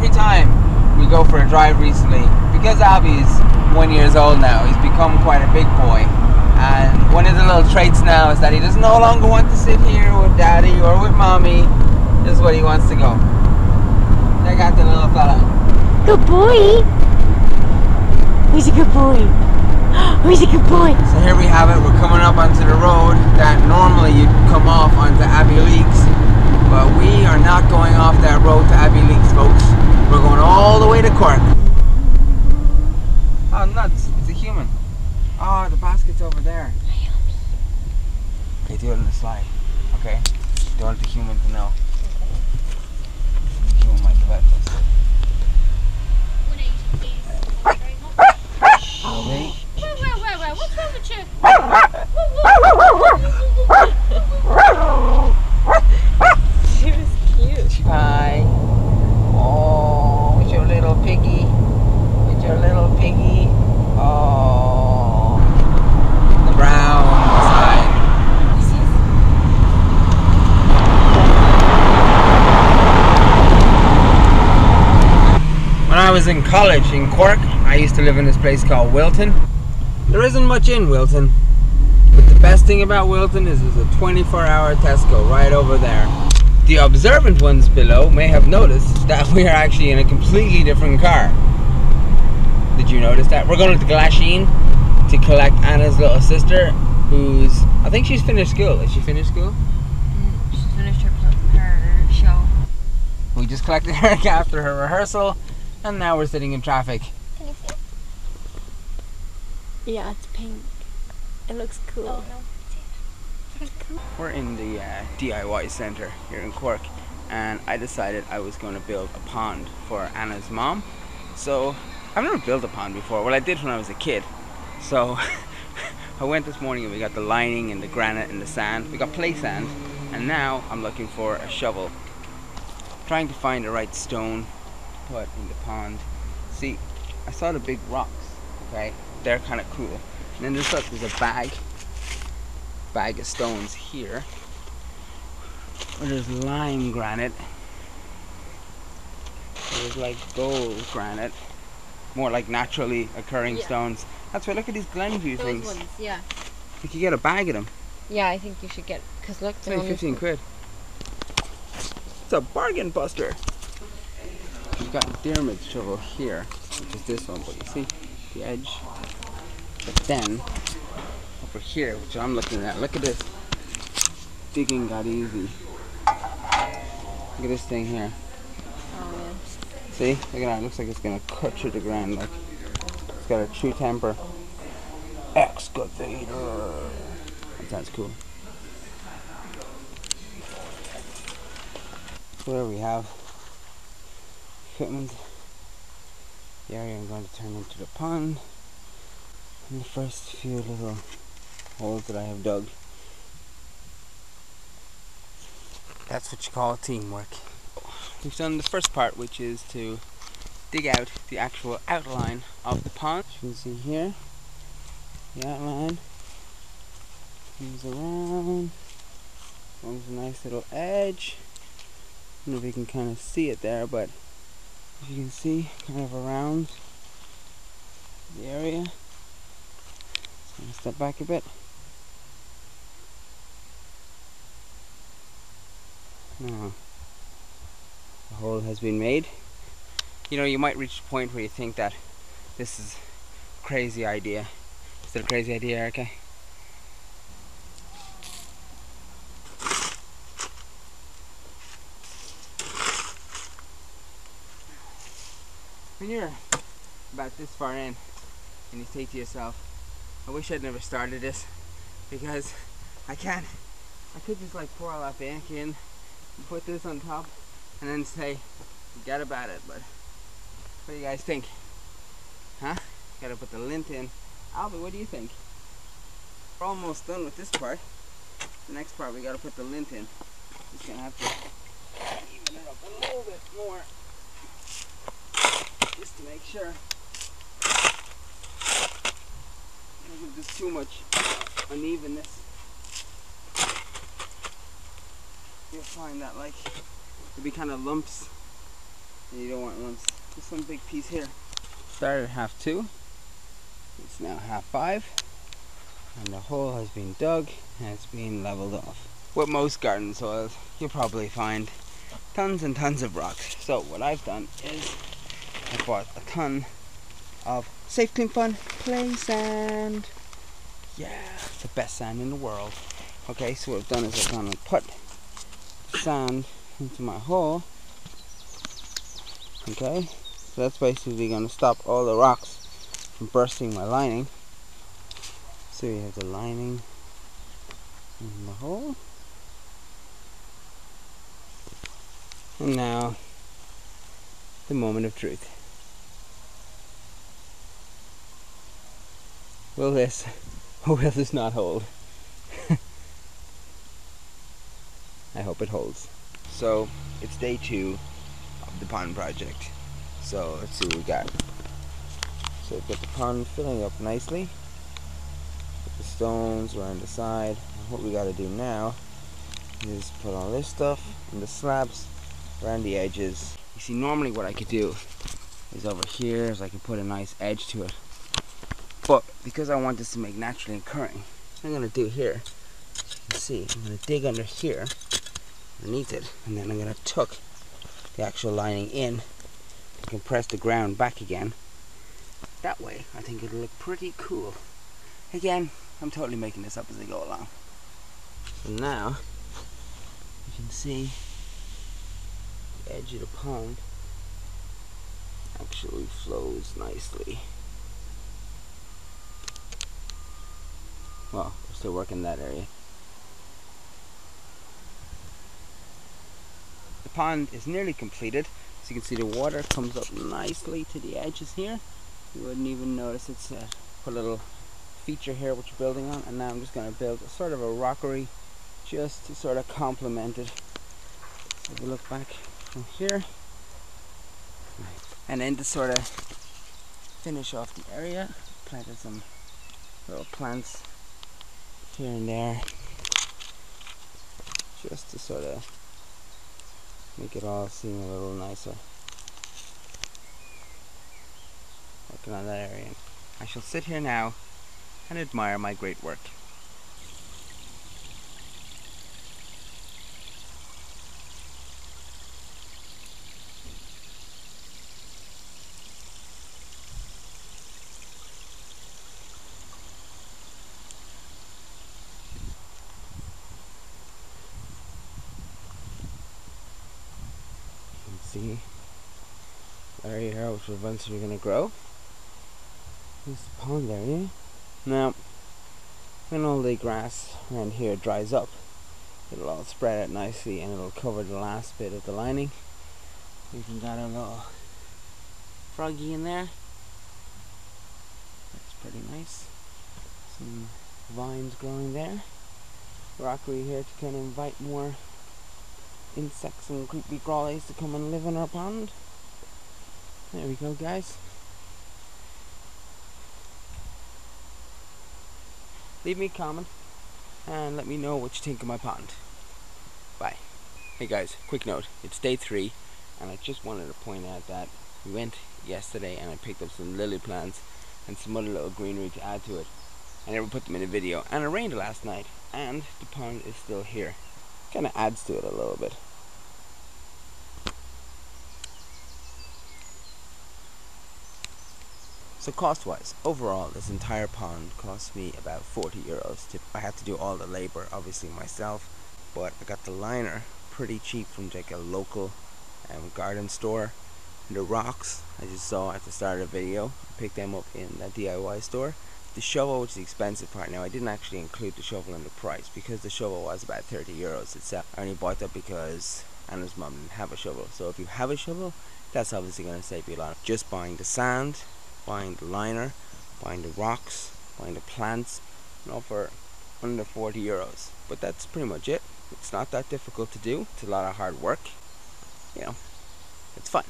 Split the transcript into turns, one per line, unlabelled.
every time we go for a drive recently, because Abby's 1 year old now, he's become quite a big boy. And one of the little traits now is that he does no longer want to sit here with daddy or with mommy. This is what he wants to go. Check out the little fella.
Good boy. Who's a good boy? Who's a good boy?
So here we have it. We're coming up onto the road that normally you'd come off onto Abbey Leaks. But we are not going off that road to Abbey Leaks, folks. We're going all the way to Cork. Oh, nuts. It's a human. Oh, the basket's over there. Okay, do it on the slide. Okay. Don't want the human to know. The human might have this. Okay.
Where? What's wrong with you?
She was cute.
Hi. Oh, with your little piggy. With your little piggy. Oh. The brown side. When I was in college in Cork, I used to live in this place called Wilton. There isn't much in Wilton, but the best thing about Wilton is there's a 24-hour Tesco right over there. The observant ones below may have noticed that we are actually in a completely different car. Did you notice that? We're going to Glasheen to collect Anna's little sister, who's, I think she's finished school. Is she finished school?
She's finished her show.
We just collected her after her rehearsal, and now we're sitting in traffic.
Can you see it?
Yeah, it's pink. It looks cool.
Oh no.
We're in the DIY centre here in Cork, and I decided I was going to build a pond for Anna's mom. So I've never built a pond before. Well, I did when I was a kid. So I went this morning and we got the lining and the granite and the sand. We got play sand, and now I'm looking for a shovel. Trying to find the right stone to put in the pond. See, I saw the big rocks, okay? They're kind of cool. And then there's a bag of stones here where there's lime granite. There's like gold granite, more like naturally occurring stones. That's why, look at these Glenview things.
Those ones, yeah.
You could get a bag of them.
Yeah, I think you should get, because look,
It's only 15 quid. It's a bargain buster. You've got Dermot's shovel here, which is this one, but you see the edge. But then over here, which I'm looking at, look at this. Digging got easy. Look at this thing here.
Oh yeah.
See? Look at that. It looks like it's gonna cut through the ground. Like it's got a true temper. Excavator. That sounds cool. So there we have equipment. The area I'm going to turn into the pond. And the first few little holes that I have dug. That's what you call teamwork. We've done the first part, which is to dig out the actual outline of the pond. As you can see here, the outline comes around, forms a nice little edge. I don't know if you can kind of see it there, but as you can see, kind of around the area. So I'm going to step back a bit. Now, the hole has been made. You know, you might reach a point where you think that this is a crazy idea. Is it a crazy idea, Erica? When you're about this far in and you think to yourself, I wish I'd never started this, because I could just like pour all that bank in and put this on top and then say forget about it. But what do you guys think? Huh? Gotta put the lint in. Albie, what do you think? We're almost done with this part. The next part we gotta put the lint in. Just gonna have to even it up a little bit more, just to make sure. There's just too much unevenness. You'll find that like there'll be kind of lumps And you don't want ones. Just some big piece here. Started at 2:30. It's now 5:30. And the hole has been dug and it's been leveled off. With most garden soils, you'll probably find tons and tons of rocks. So what I've done is I bought a ton of Safe Clean Fun play sand. Yeah, it's the best sand in the world. Okay, so what I've done is I've gone and put sand into my hole. Okay, so that's basically going to stop all the rocks from bursting my lining. So we have the lining in the hole. And now, the moment of truth. Will this, or will this not hold? I hope it holds. So, it's day 2 of the pond project. So, let's see what we got. So, we've got the pond filling up nicely. Put the stones around the side. And what we got to do now is put all this stuff in the slabs around the edges. You see, normally what I could do is over here is I could put a nice edge to it. But because I want this to make naturally occurring, what I'm going to do here, you can see, I'm going to dig under here, underneath it, and then I'm going to tuck the actual lining in and compress the ground back again. That way, I think it'll look pretty cool. Again, I'm totally making this up as I go along. So now, you can see the edge of the pond actually flows nicely. Well, we're still working that area. The pond is nearly completed. As you can see, the water comes up nicely to the edges here. You wouldn't even notice it's put a little feature here which you're building on, and now I'm just going to build a sort of a rockery just to sort of complement it. So if you look back from here, and then to sort of finish off the area, planted some little plants here and there, just to sort of make it all seem a little nicer. Working on that area. I shall sit here now and admire my great work. See the area here which we're eventually going to grow. Here's the pond area. Now, when all the grass around here dries up, it'll all spread out nicely and it'll cover the last bit of the lining. We can got a little froggy in there. That's pretty nice. Some vines growing there. Rockery here to kind of invite more insects and creepy crawlies to come and live in our pond. There we go, guys. Leave me a comment and let me know what you think of my pond. Bye. Hey guys, quick note, it's day 3 and I just wanted to point out that we went yesterday and I picked up some lily plants and some other little greenery to add to it. I never put them in a video, and it rained last night and the pond is still here. Kind of adds to it a little bit. So cost-wise, overall, this entire pond cost me about 40 euros. I had to do all the labor, obviously myself, but I got the liner pretty cheap from like a local garden store. And the rocks I just saw at the start of the video, I picked them up in that DIY store. The shovel, which is the expensive part, now I didn't actually include the shovel in the price because the shovel was about 30 euros itself. I only bought that because Anna's mom didn't have a shovel. So if you have a shovel, that's obviously going to save you a lot of just buying the sand, buying the liner, buying the rocks, buying the plants, all for under 40 euros. But that's pretty much it. It's not that difficult to do. It's a lot of hard work. You know, it's fun.